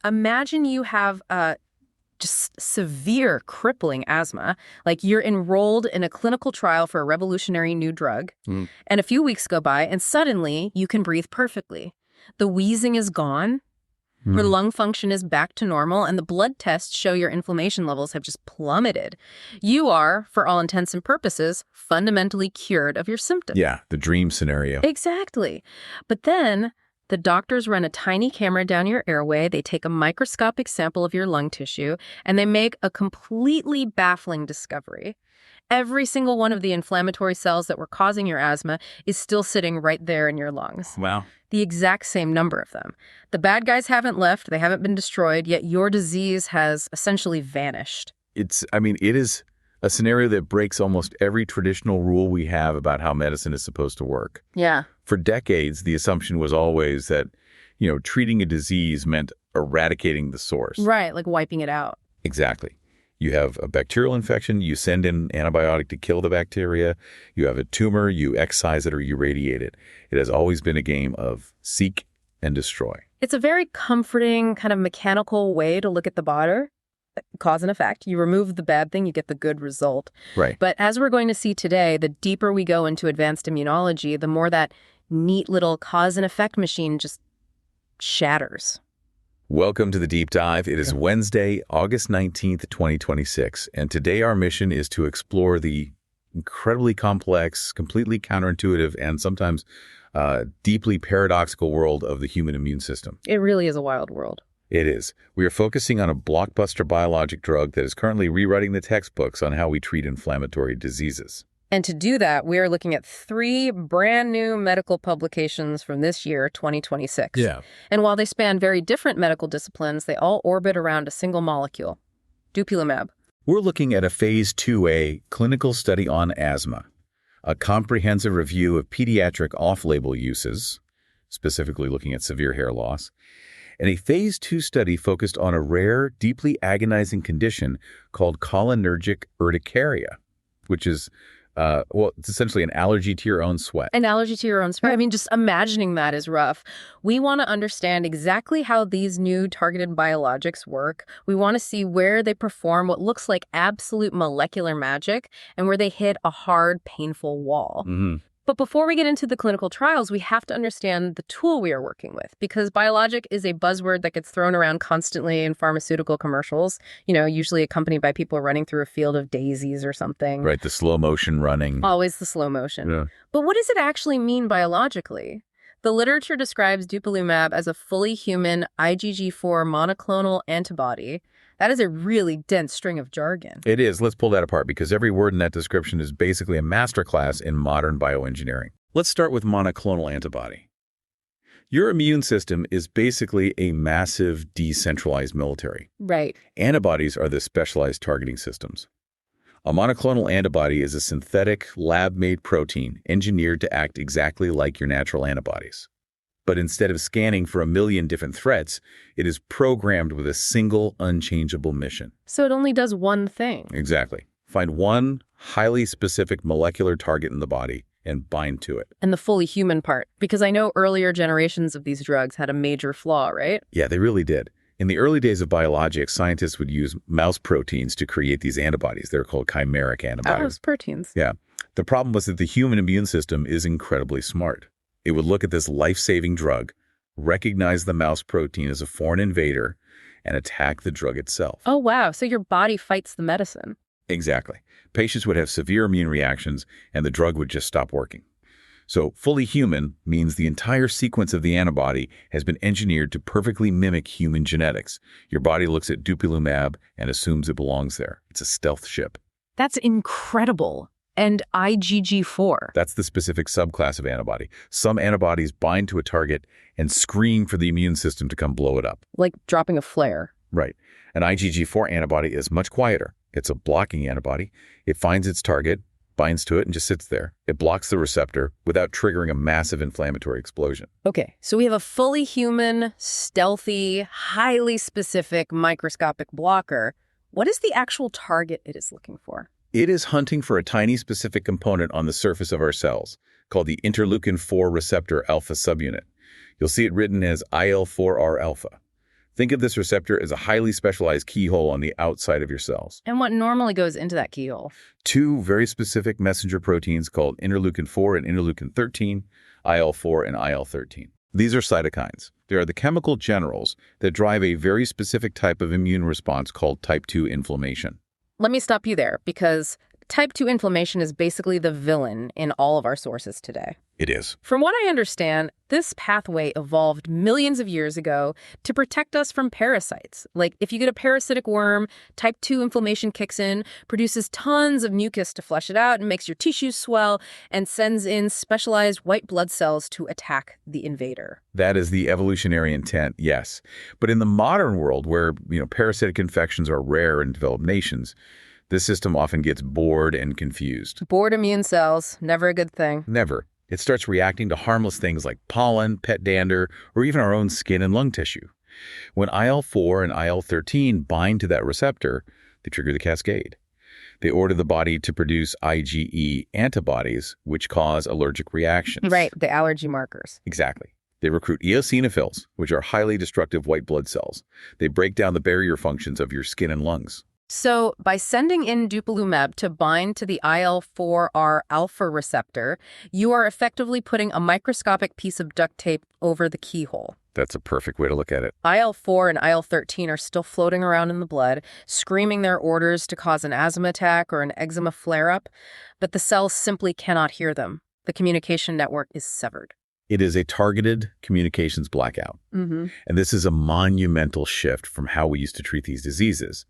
imagine you have just severe crippling asthma, like you're enrolled in a clinical trial for a revolutionary new drug, and a few weeks go by, and suddenly you can breathe perfectly. The wheezing is gone, your lung function is back to normal, and the blood tests show your inflammation levels have just plummeted. You are, for all intents and purposes, fundamentally cured of your symptoms. Yeah, the dream scenario. Exactly. But then the doctors run a tiny camera down your airway, they take a microscopic sample of your lung tissue, and they make a completely baffling discovery. Every single one of the inflammatory cells that were causing your asthma is still sitting right there in your lungs. Wow. The exact same number of them. The bad guys haven't left, they haven't been destroyed, yet your disease has essentially vanished. It is a scenario that breaks almost every traditional rule we have about how medicine is supposed to work. Yeah. For decades, the assumption was always that, treating a disease meant eradicating the source. Right, like wiping it out. Exactly. You have a bacterial infection, you send in an antibiotic to kill the bacteria. You have a tumor, you excise it or you radiate it. It has always been a game of seek and destroy. It's a very comforting, kind of mechanical way to look at the body. Cause and effect. You remove the bad thing, you get the good result. Right. But as we're going to see today, the deeper we go into advanced immunology, the more that neat little cause and effect machine just shatters. Welcome to the Deep Dive. It is Wednesday, August 19th, 2026, and today our mission is to explore the incredibly complex, completely counterintuitive, and sometimes deeply paradoxical world of the human immune system. It really is a wild world. It is. We are focusing on a blockbuster biologic drug that is currently rewriting the textbooks on how we treat inflammatory diseases. And to do that, we are looking at 3 brand new medical publications from this year, 2026. Yeah. And while they span very different medical disciplines, they all orbit around a single molecule, Dupilumab. We're looking at a Phase 2A clinical study on asthma, a comprehensive review of pediatric off-label uses, specifically looking at severe hair loss, and a Phase 2 study focused on a rare, deeply agonizing condition called cholinergic urticaria, which is it's essentially an allergy to your own sweat. An allergy to your own sweat. I mean, just imagining that is rough. We want to understand exactly how these new targeted biologics work. We want to see where they perform what looks like absolute molecular magic and where they hit a hard, painful wall. Mm-hmm. But before we get into the clinical trials, we have to understand the tool we are working with, because biologic is a buzzword that gets thrown around constantly in pharmaceutical commercials, usually accompanied by people running through a field of daisies or something. Right, the slow motion running. Always the slow motion. Yeah. But what does it actually mean biologically? The literature describes Dupilumab as a fully human IgG4 monoclonal antibody. That is a really dense string of jargon. It is. Let's pull that apart because every word in that description is basically a masterclass in modern bioengineering. Let's start with monoclonal antibody. Your immune system is basically a massive decentralized military. Right. Antibodies are the specialized targeting systems. A monoclonal antibody is a synthetic, lab-made protein engineered to act exactly like your natural antibodies. But instead of scanning for a million different threats, it is programmed with a single, unchangeable mission. So it only does one thing. Exactly. Find one highly specific molecular target in the body and bind to it. And the fully human part, because I know earlier generations of these drugs had a major flaw, right? Yeah, they really did. In the early days of biologics, scientists would use mouse proteins to create these antibodies. They're called chimeric antibodies. Mouse proteins. Yeah. The problem was that the human immune system is incredibly smart. It would look at this life-saving drug, recognize the mouse protein as a foreign invader, and attack the drug itself. Oh, wow. So your body fights the medicine. Exactly. Patients would have severe immune reactions, and the drug would just stop working. So fully human means the entire sequence of the antibody has been engineered to perfectly mimic human genetics. Your body looks at Dupilumab and assumes it belongs there. It's a stealth ship. That's incredible. And IgG4. That's the specific subclass of antibody. Some antibodies bind to a target and scream for the immune system to come blow it up. Like dropping a flare. Right. An IgG4 antibody is much quieter. It's a blocking antibody. It finds its target, binds to it, and just sits there. It blocks the receptor without triggering a massive inflammatory explosion. Okay, so we have a fully human, stealthy, highly specific microscopic blocker. What is the actual target it is looking for? It is hunting for a tiny specific component on the surface of our cells called the interleukin-4 receptor alpha subunit. You'll see it written as IL-4R alpha. Think of this receptor as a highly specialized keyhole on the outside of your cells. And what normally goes into that keyhole? 2 very specific messenger proteins called interleukin-4 and interleukin-13, IL-4 and IL-13. These are cytokines. They are the chemical generals that drive a very specific type of immune response called type 2 inflammation. Let me stop you there, because type 2 inflammation is basically the villain in all of our sources today. It is. From what I understand, this pathway evolved millions of years ago to protect us from parasites. Like, if you get a parasitic worm, type 2 inflammation kicks in, produces tons of mucus to flush it out, and makes your tissues swell, and sends in specialized white blood cells to attack the invader. That is the evolutionary intent, yes. But in the modern world, where parasitic infections are rare in developed nations, this system often gets bored and confused. Bored immune cells, never a good thing. Never. It starts reacting to harmless things like pollen, pet dander, or even our own skin and lung tissue. When IL-4 and IL-13 bind to that receptor, they trigger the cascade. They order the body to produce IgE antibodies, which cause allergic reactions. Right, the allergy markers. Exactly. They recruit eosinophils, which are highly destructive white blood cells. They break down the barrier functions of your skin and lungs. So by sending in Dupilumab to bind to the IL-4R alpha receptor, you are effectively putting a microscopic piece of duct tape over the keyhole. That's a perfect way to look at it. IL-4 and IL-13 are still floating around in the blood, screaming their orders to cause an asthma attack or an eczema flare-up, but the cells simply cannot hear them. The communication network is severed. It is a targeted communications blackout. Mm-hmm. And this is a monumental shift from how we used to treat these diseases.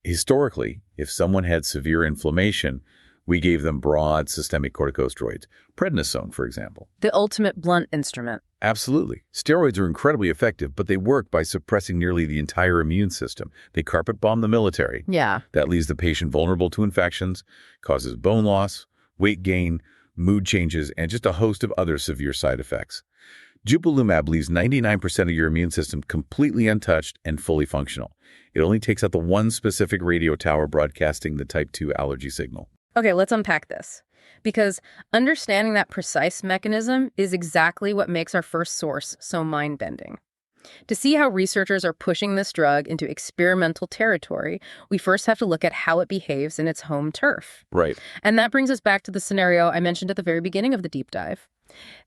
Historically, if someone had severe inflammation, we gave them broad systemic corticosteroids, prednisone, for example. The ultimate blunt instrument. Absolutely. Steroids are incredibly effective, but they work by suppressing nearly the entire immune system. They carpet bomb the military. Yeah. That leaves the patient vulnerable to infections, causes bone loss, weight gain, mood changes, and just a host of other severe side effects. Dupilumab leaves 99% of your immune system completely untouched and fully functional. It only takes out the one specific radio tower broadcasting the type 2 allergy signal. Okay, let's unpack this. Because understanding that precise mechanism is exactly what makes our first source so mind-bending. To see how researchers are pushing this drug into experimental territory, we first have to look at how it behaves in its home turf. Right. And that brings us back to the scenario I mentioned at the very beginning of the deep dive.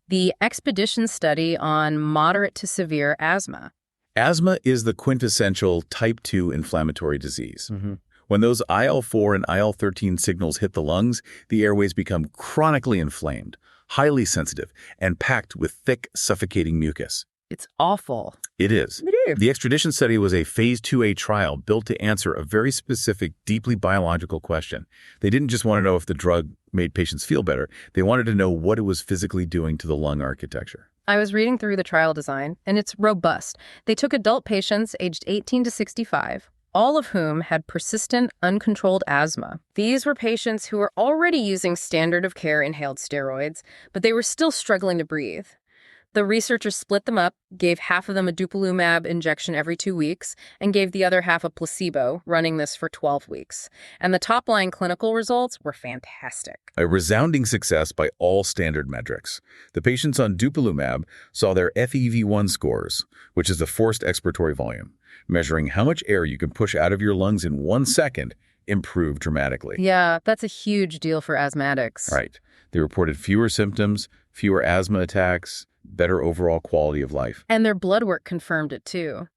The Expedition study on moderate to severe asthma. Asthma is the quintessential type 2 inflammatory disease. Mm-hmm. When those IL-4 and IL-13 signals hit the lungs, the airways become chronically inflamed, highly sensitive, and packed with thick, suffocating mucus. It's awful. It is. The Expedition study was a phase 2A trial built to answer a very specific, deeply biological question. They didn't just want to know if the drug made patients feel better. They wanted to know what it was physically doing to the lung architecture. I was reading through the trial design, and it's robust. They took adult patients aged 18 to 65, all of whom had persistent, uncontrolled asthma. These were patients who were already using standard of care inhaled steroids, but they were still struggling to breathe. The researchers split them up, gave half of them a Dupilumab injection every 2 weeks, and gave the other half a placebo, running this for 12 weeks. And the top-line clinical results were fantastic. A resounding success by all standard metrics. The patients on Dupilumab saw their FEV1 scores, which is the forced expiratory volume, measuring how much air you can push out of your lungs in 1 second, improve dramatically. Yeah, that's a huge deal for asthmatics. Right. They reported fewer symptoms, fewer asthma attacks, better overall quality of life. And their blood work confirmed it, too.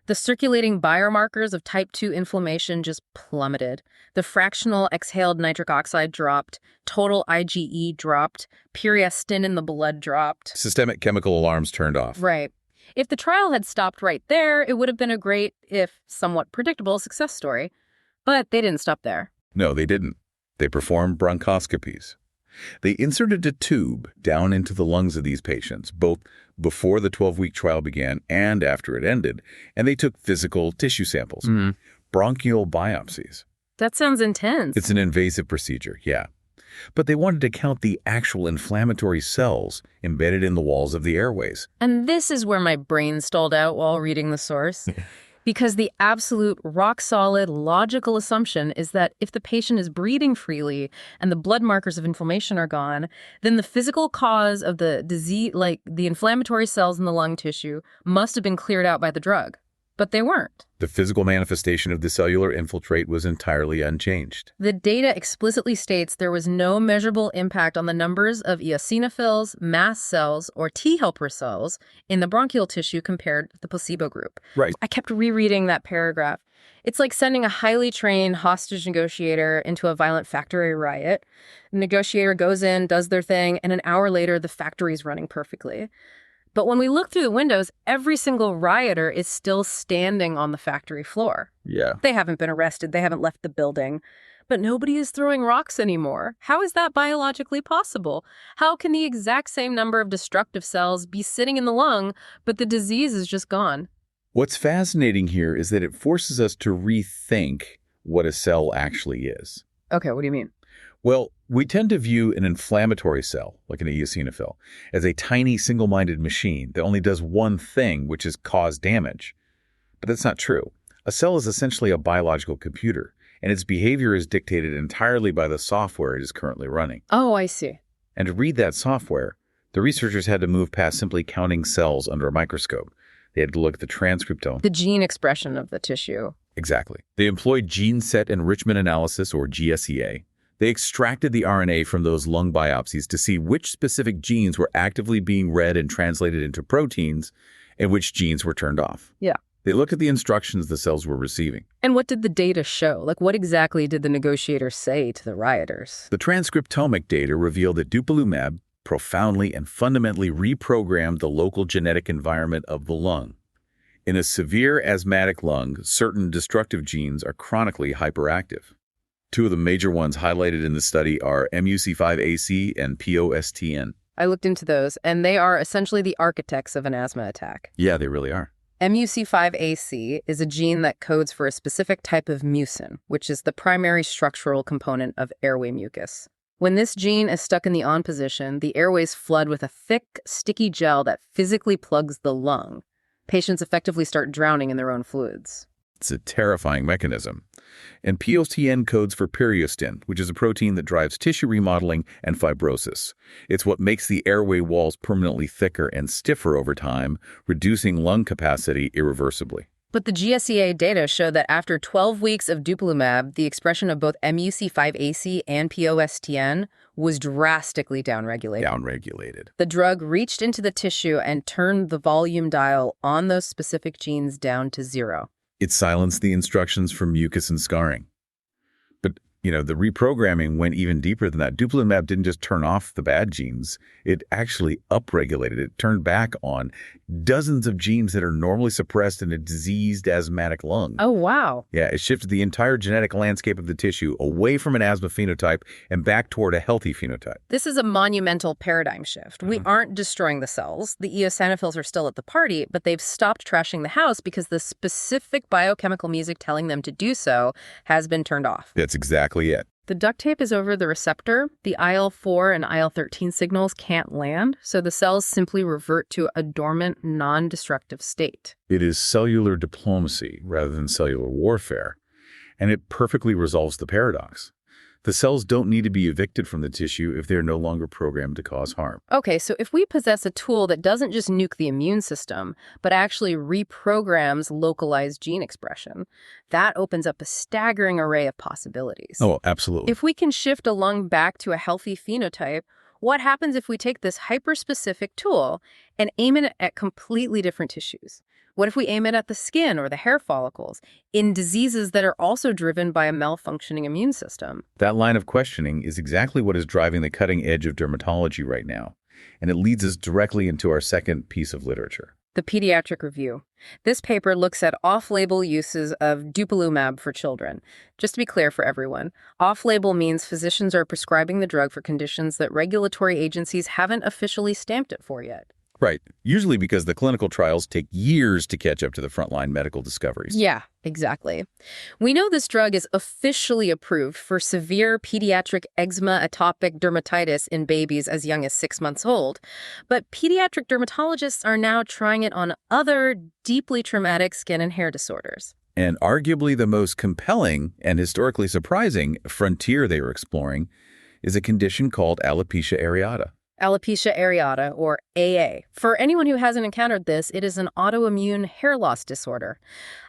The circulating biomarkers of type 2 inflammation just plummeted. The fractional exhaled nitric oxide dropped, total IgE dropped, periostin in the blood dropped. Systemic chemical alarms turned off. Right. If the trial had stopped right there, it would have been a great, if somewhat predictable, success story. But they didn't stop there. No, they didn't. They performed bronchoscopies. They inserted a tube down into the lungs of these patients, both before the 12-week trial began and after it ended, and they took physical tissue samples, bronchial biopsies. That sounds intense. It's an invasive procedure, yeah. But they wanted to count the actual inflammatory cells embedded in the walls of the airways. And this is where my brain stalled out while reading the source. Because the absolute rock-solid logical assumption is that if the patient is breathing freely and the blood markers of inflammation are gone, then the physical cause of the disease, like the inflammatory cells in the lung tissue, must have been cleared out by the drug. But they weren't. The physical manifestation of the cellular infiltrate was entirely unchanged. The data explicitly states there was no measurable impact on the numbers of eosinophils, mast cells, or T helper cells in the bronchial tissue compared with the placebo group. Right. I kept rereading that paragraph. It's like sending a highly trained hostage negotiator into a violent factory riot. The negotiator goes in, does their thing, and an hour later, the factory's running perfectly. But when we look through the windows, every single rioter is still standing on the factory floor. Yeah. They haven't been arrested. They haven't left the building. But nobody is throwing rocks anymore. How is that biologically possible? How can the exact same number of destructive cells be sitting in the lung, but the disease is just gone? What's fascinating here is that it forces us to rethink what a cell actually is. Okay, what do you mean? Well, we tend to view an inflammatory cell, like an eosinophil, as a tiny single-minded machine that only does one thing, which is cause damage. But that's not true. A cell is essentially a biological computer, and its behavior is dictated entirely by the software it is currently running. Oh, I see. And to read that software, the researchers had to move past simply counting cells under a microscope. They had to look at the transcriptome. The gene expression of the tissue. Exactly. They employed gene set enrichment analysis, or GSEA. They extracted the RNA from those lung biopsies to see which specific genes were actively being read and translated into proteins and which genes were turned off. Yeah. They looked at the instructions the cells were receiving. And what did the data show? Like, what exactly did the negotiators say to the rioters? The transcriptomic data revealed that Dupilumab profoundly and fundamentally reprogrammed the local genetic environment of the lung. In a severe asthmatic lung, certain destructive genes are chronically hyperactive. Two of the major ones highlighted in the study are MUC5AC and POSTN. I looked into those, and they are essentially the architects of an asthma attack. Yeah, they really are. MUC5AC is a gene that codes for a specific type of mucin, which is the primary structural component of airway mucus. When this gene is stuck in the on position, the airways flood with a thick, sticky gel that physically plugs the lung. Patients effectively start drowning in their own fluids. It's a terrifying mechanism. And POSTN codes for periostin, which is a protein that drives tissue remodeling and fibrosis. It's what makes the airway walls permanently thicker and stiffer over time, reducing lung capacity irreversibly. But the GSEA data show that after 12 weeks of Dupilumab, the expression of both MUC5AC and POSTN was drastically downregulated. Downregulated. The drug reached into the tissue and turned the volume dial on those specific genes down to 0. It silenced the instructions for mucus and scarring. But, the reprogramming went even deeper than that. Dupilumab didn't just turn off the bad genes. It actually upregulated. It turned back on dozens of genes that are normally suppressed in a diseased asthmatic lung. Oh, wow. Yeah, it shifted the entire genetic landscape of the tissue away from an asthma phenotype and back toward a healthy phenotype. This is a monumental paradigm shift. We aren't destroying the cells. The eosinophils are still at the party, but they've stopped trashing the house because the specific biochemical music telling them to do so has been turned off. That's exactly it. The duct tape is over the receptor. The IL-4 and IL-13 signals can't land, so the cells simply revert to a dormant, non-destructive state. It is cellular diplomacy rather than cellular warfare, and it perfectly resolves the paradox. The cells don't need to be evicted from the tissue if they're no longer programmed to cause harm. Okay, so if we possess a tool that doesn't just nuke the immune system, but actually reprograms localized gene expression, that opens up a staggering array of possibilities. Oh, absolutely. If we can shift a lung back to a healthy phenotype, what happens if we take this hyper-specific tool and aim it at completely different tissues? What if we aim it at the skin or the hair follicles in diseases that are also driven by a malfunctioning immune system? That line of questioning is exactly what is driving the cutting edge of dermatology right now, and it leads us directly into our second piece of literature. The Paediatric Review. This paper looks at off-label uses of Dupilumab for children. Just to be clear for everyone, off-label means physicians are prescribing the drug for conditions that regulatory agencies haven't officially stamped it for yet. Right. Usually because the clinical trials take years to catch up to the frontline medical discoveries. Yeah, exactly. We know this drug is officially approved for severe pediatric eczema, atopic dermatitis in babies as young as 6 months old. But pediatric dermatologists are now trying it on other deeply traumatic skin and hair disorders. And arguably the most compelling and historically surprising frontier they were exploring is a condition called alopecia areata. Alopecia areata, or AA. For anyone who hasn't encountered this, it is an autoimmune hair loss disorder.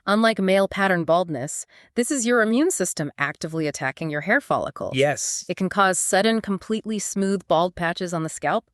Unlike male pattern baldness, this is your immune system actively attacking your hair follicles. Yes. It can cause sudden, completely smooth bald patches on the scalp,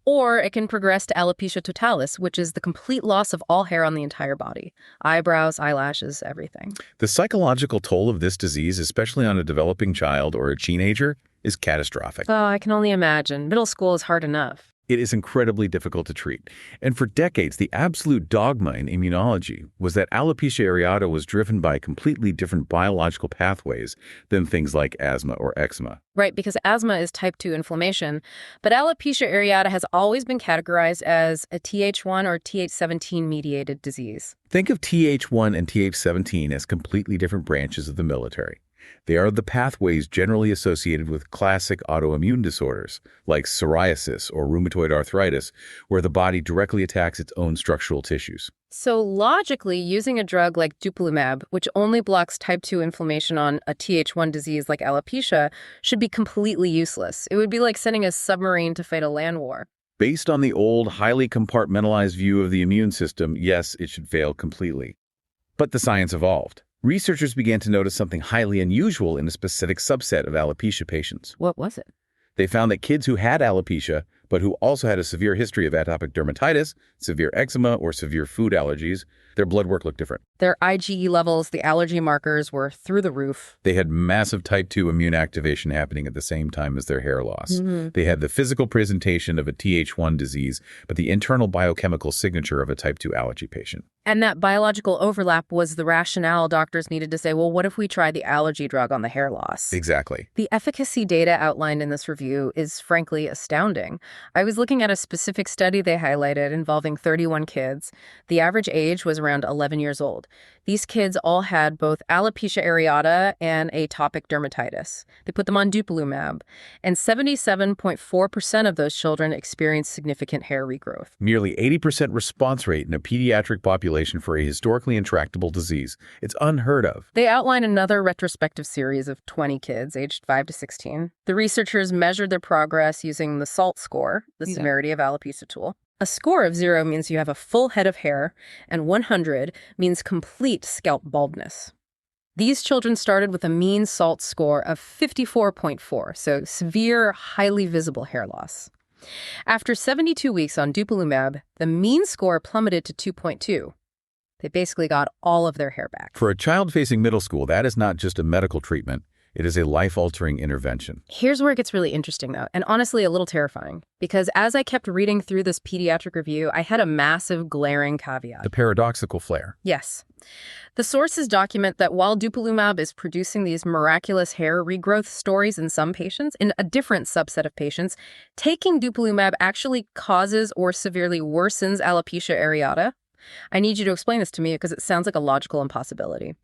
or it can progress to alopecia totalis, which is the complete loss of all hair on the entire body. Eyebrows, eyelashes, everything. The psychological toll of this disease, especially on a developing child or a teenager, is catastrophic. Oh, I can only imagine. Middle school is hard enough. It is incredibly difficult to treat. And for decades, the absolute dogma in immunology was that alopecia areata was driven by completely different biological pathways than things like asthma or eczema. Right, because asthma is type 2 inflammation, but alopecia areata has always been categorized as a Th1 or Th17-mediated disease. Think of Th1 and Th17 as completely different branches of the military. They are the pathways generally associated with classic autoimmune disorders, like psoriasis or rheumatoid arthritis, where the body directly attacks its own structural tissues. So logically, using a drug like Dupilumab, which only blocks type 2 inflammation on a Th1 disease like alopecia, should be completely useless. It would be like sending a submarine to fight a land war. Based on the old, highly compartmentalized view of the immune system, yes, it should fail completely. But the science evolved. Researchers began to notice something highly unusual in a specific subset of alopecia patients. What was it? They found that kids who had alopecia, but who also had a severe history of atopic dermatitis, severe eczema, or severe food allergies, their blood work looked different. Their IgE levels, the allergy markers, were through the roof. They had massive type 2 immune activation happening at the same time as their hair loss. They had the physical presentation of a Th1 disease, but the internal biochemical signature of a type 2 allergy patient. And that biological overlap was the rationale doctors needed to say, well, what if we try the allergy drug on the hair loss? Exactly. The efficacy data outlined in this review is frankly astounding. I was looking at a specific study they highlighted involving 31 kids. The average age was around 11 years old. These kids all had both alopecia areata and atopic dermatitis. They put them on Dupilumab, and 77.4% of those children experienced significant hair regrowth. Nearly 80% response rate in a pediatric population for a historically intractable disease. It's unheard of. They outline another retrospective series of 20 kids aged 5 to 16. The researchers measured their progress using the SALT score, the severity of alopecia tool. A score of 0 means you have a full head of hair, and 100 means complete scalp baldness. These children started with a mean SALT score of 54.4, so severe, highly visible hair loss. After 72 weeks on Dupilumab, the mean score plummeted to 2.2. They basically got all of their hair back. For a child facing middle school, that is not just a medical treatment. It is a life-altering intervention. Here's where it gets really interesting, though, and honestly a little terrifying. Because as I kept reading through this pediatric review, I had a massive glaring caveat. The paradoxical flare. Yes. The sources document that while Dupilumab is producing these miraculous hair regrowth stories in some patients, in a different subset of patients, taking Dupilumab actually causes or severely worsens alopecia areata. I need you to explain this to me because it sounds like a logical impossibility.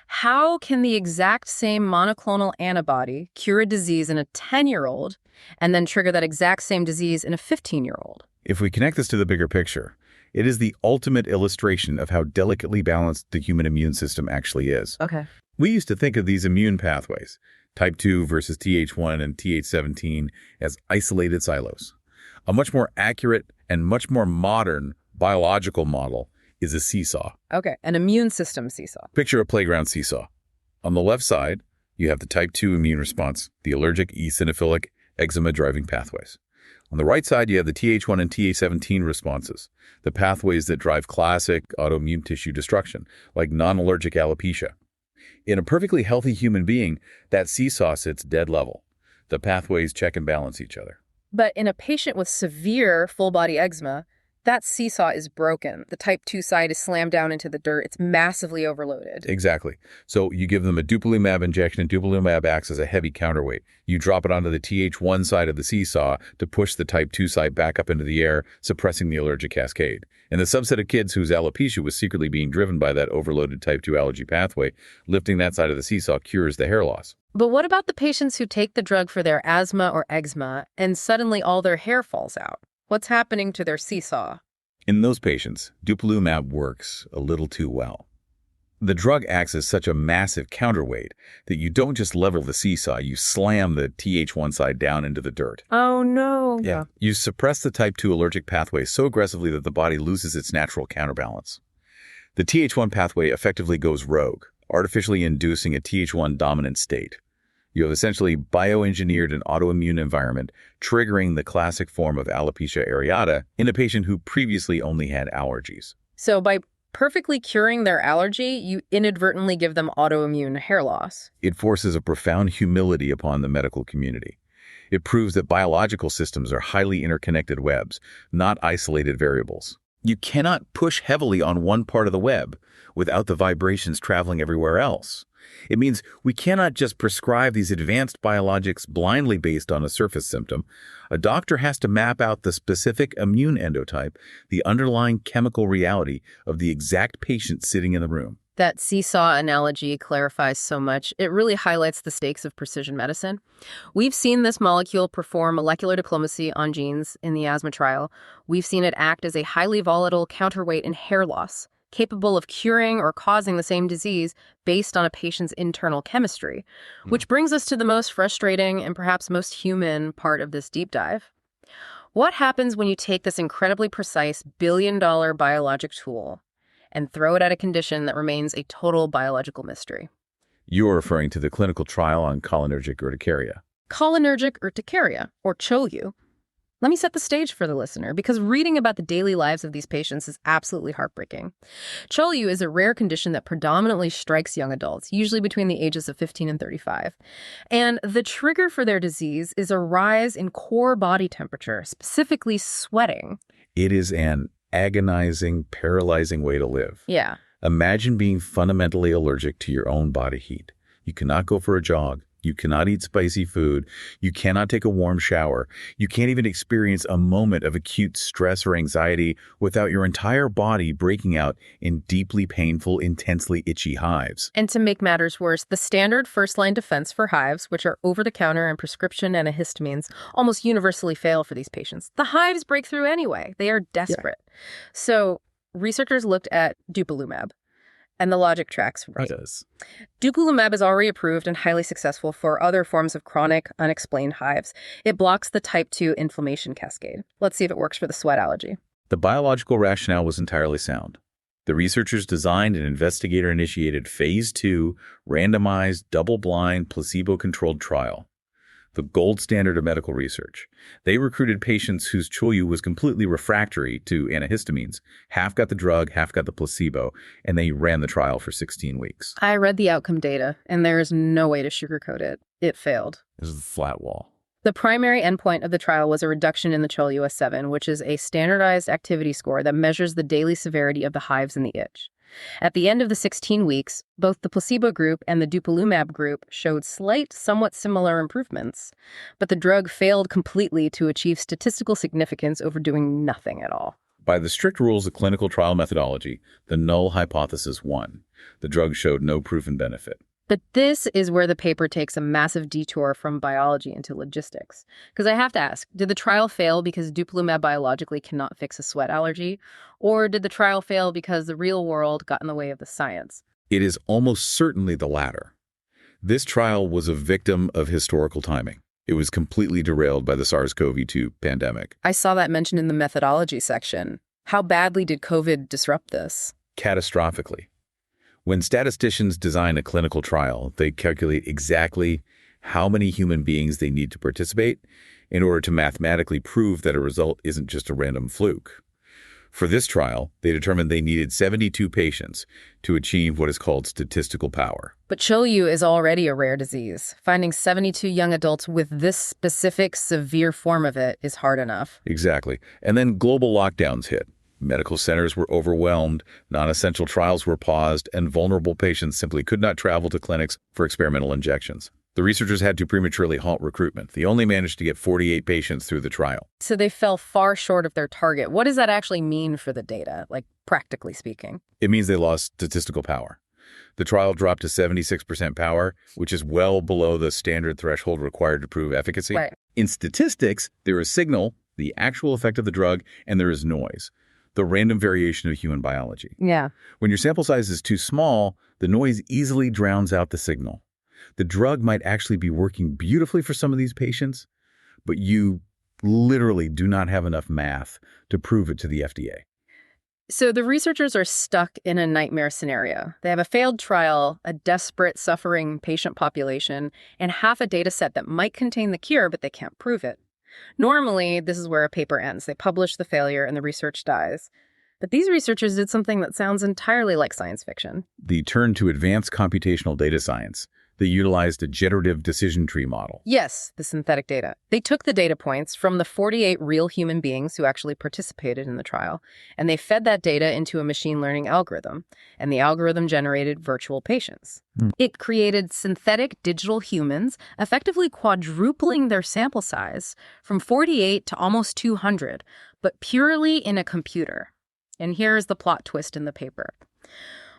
How can the exact same monoclonal antibody cure a disease in a 10-year-old and then trigger that exact same disease in a 15-year-old? If we connect this to the bigger picture, it is the ultimate illustration of how delicately balanced the human immune system actually is. Okay. We used to think of these immune pathways, type 2 versus Th1 and Th17, as isolated silos. A much more accurate and much more modern biological model is a seesaw. Okay, an immune system seesaw. Picture a playground seesaw. On the left side, you have the type 2 immune response, the allergic, eosinophilic, eczema-driving pathways. On the right side, you have the Th1 and Th17 responses, the pathways that drive classic autoimmune tissue destruction, like non-allergic alopecia. In a perfectly healthy human being, that seesaw sits dead level. The pathways check and balance each other. But in a patient with severe full-body eczema, that seesaw is broken. The type 2 side is slammed down into the dirt. It's massively overloaded. Exactly. So you give them a Dupilumab injection, and Dupilumab acts as a heavy counterweight. You drop it onto the Th1 side of the seesaw to push the type 2 side back up into the air, suppressing the allergic cascade. And the subset of kids whose alopecia was secretly being driven by that overloaded type 2 allergy pathway, lifting that side of the seesaw cures the hair loss. But what about the patients who take the drug for their asthma or eczema and suddenly all their hair falls out? What's happening to their seesaw? In those patients, Dupilumab works a little too well. The drug acts as such a massive counterweight that you don't just level the seesaw, you slam the Th1 side down into the dirt. Oh, no. Yeah. You suppress the type 2 allergic pathway so aggressively that the body loses its natural counterbalance. The Th1 pathway effectively goes rogue, artificially inducing a Th1 dominant state. You have essentially bioengineered an autoimmune environment, triggering the classic form of alopecia areata in a patient who previously only had allergies. So by perfectly curing their allergy, you inadvertently give them autoimmune hair loss. It forces a profound humility upon the medical community. It proves that biological systems are highly interconnected webs, not isolated variables. You cannot push heavily on one part of the web without the vibrations traveling everywhere else. It means we cannot just prescribe these advanced biologics blindly based on a surface symptom. A doctor has to map out the specific immune endotype, the underlying chemical reality of the exact patient sitting in the room. That seesaw analogy clarifies so much. It really highlights the stakes of precision medicine. We've seen this molecule perform molecular diplomacy on genes in the asthma trial. We've seen it act as a highly volatile counterweight in hair loss, capable of curing or causing the same disease based on a patient's internal chemistry. Which brings us to the most frustrating and perhaps most human part of this deep dive. What happens when you take this incredibly precise billion-dollar biologic tool and throw it at a condition that remains a total biological mystery? You're referring to the clinical trial on cholinergic urticaria. Cholinergic urticaria, or CHOLU. Let me set the stage for the listener, because reading about the daily lives of these patients is absolutely heartbreaking. CHOLU is a rare condition that predominantly strikes young adults, usually between the ages of 15 and 35. And the trigger for their disease is a rise in core body temperature, specifically sweating. It is an agonizing, paralyzing way to live. Yeah. Imagine being fundamentally allergic to your own body heat. You cannot go for a jog. You cannot eat spicy food. You cannot take a warm shower. You can't even experience a moment of acute stress or anxiety without your entire body breaking out in deeply painful, intensely itchy hives. And to make matters worse, the standard first-line defense for hives, which are over-the-counter and prescription antihistamines, almost universally fail for these patients. The hives break through anyway. They are desperate. Yeah. So researchers looked at Dupilumab, and the logic tracks. It does. Dupilumab is already approved and highly successful for other forms of chronic, unexplained hives. It blocks the type 2 inflammation cascade. Let's see if it works for the sweat allergy. The biological rationale was entirely sound. The researchers designed an investigator-initiated phase 2, randomized, double-blind, placebo-controlled trial, the gold standard of medical research. They recruited patients whose CHOLU was completely refractory to antihistamines. Half got the drug, half got the placebo, and they ran the trial for 16 weeks. I read the outcome data, and there is no way to sugarcoat it. It failed. This is the flat wall. The primary endpoint of the trial was a reduction in the CHOLU S7, which is a standardized activity score that measures the daily severity of the hives and the itch. At the end of the 16 weeks, both the placebo group and the Dupilumab group showed slight, somewhat similar improvements, but the drug failed completely to achieve statistical significance over doing nothing at all. By the strict rules of clinical trial methodology, the null hypothesis won. The drug showed no proven benefit. But this is where the paper takes a massive detour from biology into logistics. Because I have to ask, did the trial fail because Dupilumab biologically cannot fix a sweat allergy? Or did the trial fail because the real world got in the way of the science? It is almost certainly the latter. This trial was a victim of historical timing. It was completely derailed by the SARS-CoV-2 pandemic. I saw that mentioned in the methodology section. How badly did COVID disrupt this? Catastrophically. When statisticians design a clinical trial, they calculate exactly how many human beings they need to participate in order to mathematically prove that a result isn't just a random fluke. For this trial, they determined they needed 72 patients to achieve what is called statistical power. But CHOLU is already a rare disease. Finding 72 young adults with this specific severe form of it is hard enough. Exactly. And then global lockdowns hit. Medical centers were overwhelmed, non-essential trials were paused, and vulnerable patients simply could not travel to clinics for experimental injections. The researchers had to prematurely halt recruitment. They only managed to get 48 patients through the trial. So they fell far short of their target. What does that actually mean for the data, like practically speaking? It means they lost statistical power. The trial dropped to 76% power, which is well below the standard threshold required to prove efficacy. Right. In statistics, there is signal, the actual effect of the drug, and there is noise. the random variation of human biology. Yeah. When your sample size is too small, the noise easily drowns out the signal. The drug might actually be working beautifully for some of these patients, but you literally do not have enough math to prove it to the FDA. So the researchers are stuck in a nightmare scenario. They have a failed trial, a desperate, suffering patient population, and half a data set that might contain the cure, but they can't prove it. Normally, this is where a paper ends. They publish the failure and the research dies. But these researchers did something that sounds entirely like science fiction. They turned to advanced computational data science. They utilized a generative decision tree model. Yes, the synthetic data. They took the data points from the 48 real human beings who actually participated in the trial, and they fed that data into a machine learning algorithm, and the algorithm generated virtual patients. It created synthetic digital humans, effectively quadrupling their sample size from 48 to almost 200, but purely in a computer. And here's the plot twist in the paper.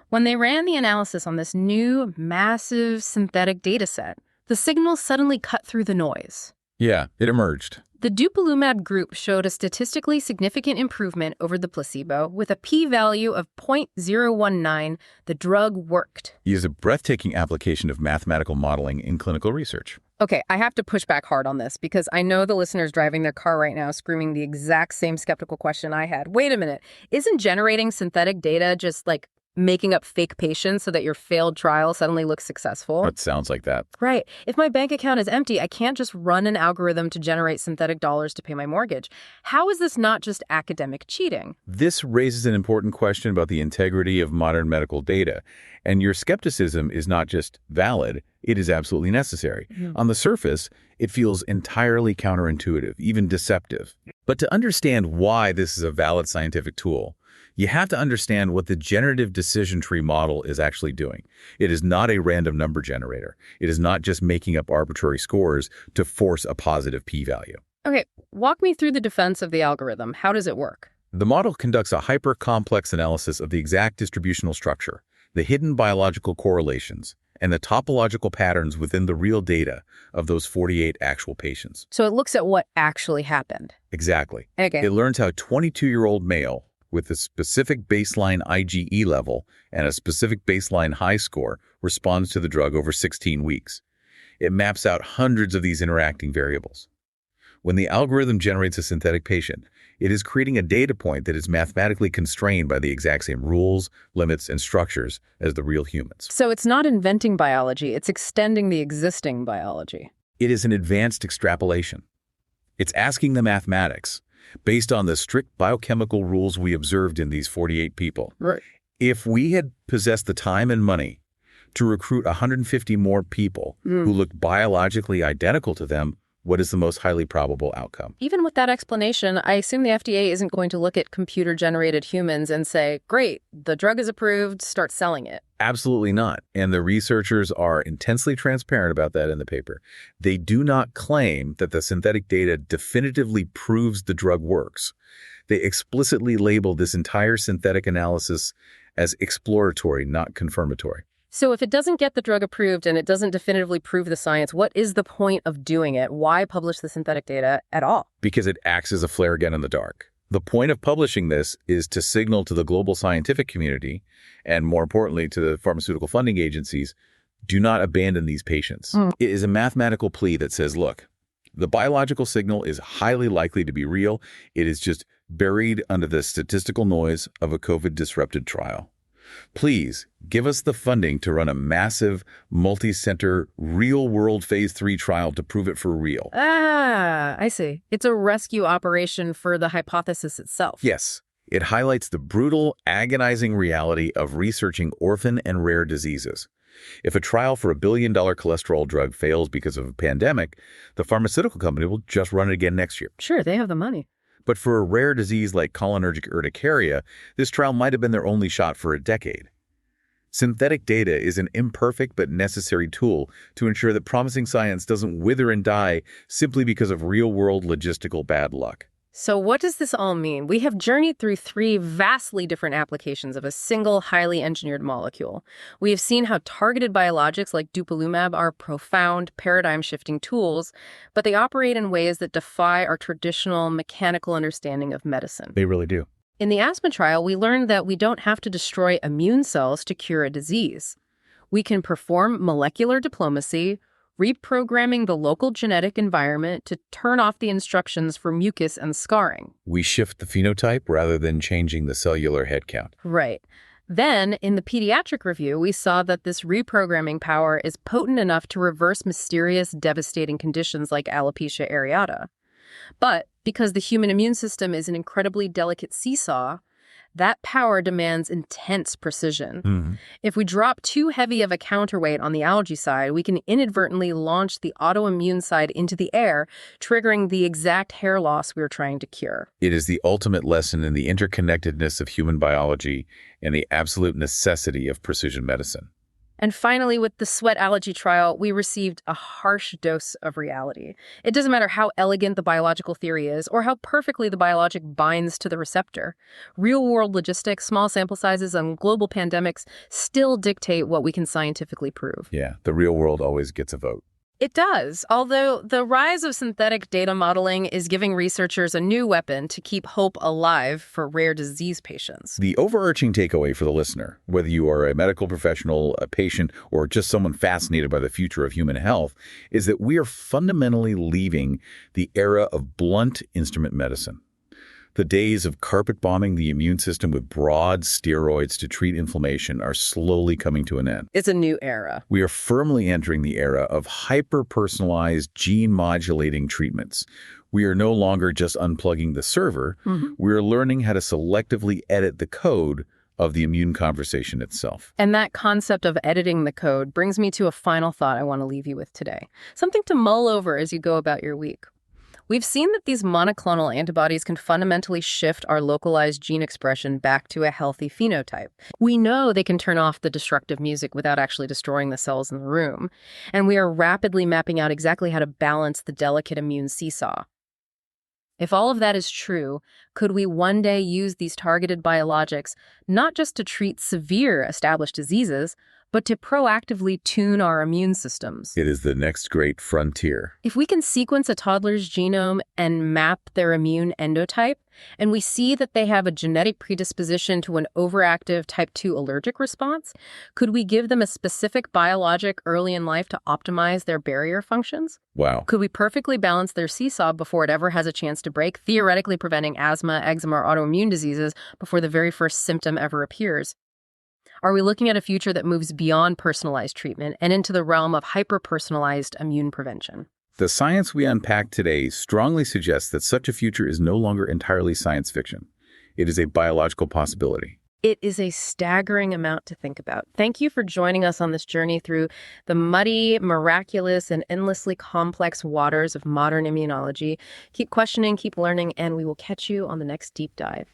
When they ran the analysis on this new, massive synthetic data set, the signal suddenly cut through the noise. Yeah, it emerged. The Dupilumab group showed a statistically significant improvement over the placebo with a p-value of 0.019. The drug worked. It is a breathtaking application of mathematical modeling in clinical research. Okay, I have to push back hard on this because I know the listeners driving their car right now screaming the exact same skeptical question I had. Wait a minute, isn't generating synthetic data just like making up fake patients so that your failed trial suddenly looks successful? It sounds like that. Right. If my bank account is empty, I can't just run an algorithm to generate synthetic dollars to pay my mortgage. How is this not just academic cheating? This raises an important question about the integrity of modern medical data. And your skepticism is not just valid, it is absolutely necessary. On the surface, it feels entirely counterintuitive, even deceptive. But to understand why this is a valid scientific tool, you have to understand what the generative decision tree model is actually doing. It is not a random number generator. It is not just making up arbitrary scores to force a positive p-value. Okay, walk me through the defense of the algorithm. How does it work? The model conducts a hyper-complex analysis of the exact distributional structure, the hidden biological correlations, and the topological patterns within the real data of those 48 actual patients. So it looks at what actually happened. Exactly. Okay. It learns how a 22-year-old male with a specific baseline IgE level and a specific baseline high score responds to the drug over 16 weeks. It maps out hundreds of these interacting variables. When the algorithm generates a synthetic patient, it is creating a data point that is mathematically constrained by the exact same rules, limits, and structures as the real humans. So it's not inventing biology, it's extending the existing biology. It is an advanced extrapolation. It's asking the mathematics, based on the strict biochemical rules we observed in these 48 people. Right. If we had possessed the time and money to recruit 150 more people who looked biologically identical to them, what is the most highly probable outcome? Even with that explanation, I assume the FDA isn't going to look at computer-generated humans and say, great, the drug is approved, start selling it. Absolutely not. And the researchers are intensely transparent about that in the paper. They do not claim that the synthetic data definitively proves the drug works. They explicitly label this entire synthetic analysis as exploratory, not confirmatory. So if it doesn't get the drug approved and it doesn't definitively prove the science, what is the point of doing it? Why publish the synthetic data at all? Because it acts as a flare gun in the dark. The point of publishing this is to signal to the global scientific community, and more importantly to the pharmaceutical funding agencies, do not abandon these patients. It is a mathematical plea that says, look, the biological signal is highly likely to be real. It is just buried under the statistical noise of a COVID-disrupted trial. Please give us the funding to run a massive, multi-center, real-world phase 3 trial to prove it for real. Ah, I see. It's a rescue operation for the hypothesis itself. Yes, it highlights the brutal, agonizing reality of researching orphan and rare diseases. If a trial for $1 billion cholesterol drug fails because of a pandemic, the pharmaceutical company will just run it again next year. Sure, they have the money. But for a rare disease like cholinergic urticaria, this trial might have been their only shot for a decade. Synthetic data is an imperfect but necessary tool to ensure that promising science doesn't wither and die simply because of real-world logistical bad luck. So what does this all mean? We have journeyed through 3 vastly different applications of a single highly engineered molecule. We have seen how targeted biologics like Dupilumab are profound, paradigm-shifting tools, but they operate in ways that defy our traditional mechanical understanding of medicine. They really do. In the asthma trial, we learned that we don't have to destroy immune cells to cure a disease. We can perform molecular diplomacy, reprogramming the local genetic environment to turn off the instructions for mucus and scarring. We shift the phenotype rather than changing the cellular head count. Right. Then, in the pediatric review, we saw that this reprogramming power is potent enough to reverse mysterious, devastating conditions like alopecia areata. But because the human immune system is an incredibly delicate seesaw, that power demands intense precision. If we drop too heavy of a counterweight on the allergy side, we can inadvertently launch the autoimmune side into the air, triggering the exact hair loss we are trying to cure. It is the ultimate lesson in the interconnectedness of human biology and the absolute necessity of precision medicine. And finally, with the sweat allergy trial, we received a harsh dose of reality. It doesn't matter how elegant the biological theory is or how perfectly the biologic binds to the receptor. Real-world logistics, small sample sizes, and global pandemics still dictate what we can scientifically prove. Yeah, the real world always gets a vote. It does, although the rise of synthetic data modeling is giving researchers a new weapon to keep hope alive for rare disease patients. The overarching takeaway for the listener, whether you are a medical professional, a patient, or just someone fascinated by the future of human health, is that we are fundamentally leaving the era of blunt instrument medicine. The days of carpet bombing the immune system with broad steroids to treat inflammation are slowly coming to an end. It's a new era. We are firmly entering the era of hyper-personalized gene-modulating treatments. We are no longer just unplugging the server. We are learning how to selectively edit the code of the immune conversation itself. And that concept of editing the code brings me to a final thought I want to leave you with today. Something to mull over as you go about your week. We've seen that these monoclonal antibodies can fundamentally shift our localized gene expression back to a healthy phenotype. We know they can turn off the destructive music without actually destroying the cells in the room. And we are rapidly mapping out exactly how to balance the delicate immune seesaw. If all of that is true, could we one day use these targeted biologics not just to treat severe established diseases, but to proactively tune our immune systems? It is the next great frontier. If we can sequence a toddler's genome and map their immune endotype, and we see that they have a genetic predisposition to an overactive type 2 allergic response, could we give them a specific biologic early in life to optimize their barrier functions? Wow. Could we perfectly balance their seesaw before it ever has a chance to break, theoretically preventing asthma, eczema, or autoimmune diseases before the very first symptom ever appears? Are we looking at a future that moves beyond personalized treatment and into the realm of hyper-personalized immune prevention? The science we unpacked today strongly suggests that such a future is no longer entirely science fiction. It is a biological possibility. It is a staggering amount to think about. Thank you for joining us on this journey through the muddy, miraculous, and endlessly complex waters of modern immunology. Keep questioning, keep learning, and we will catch you on the next deep dive.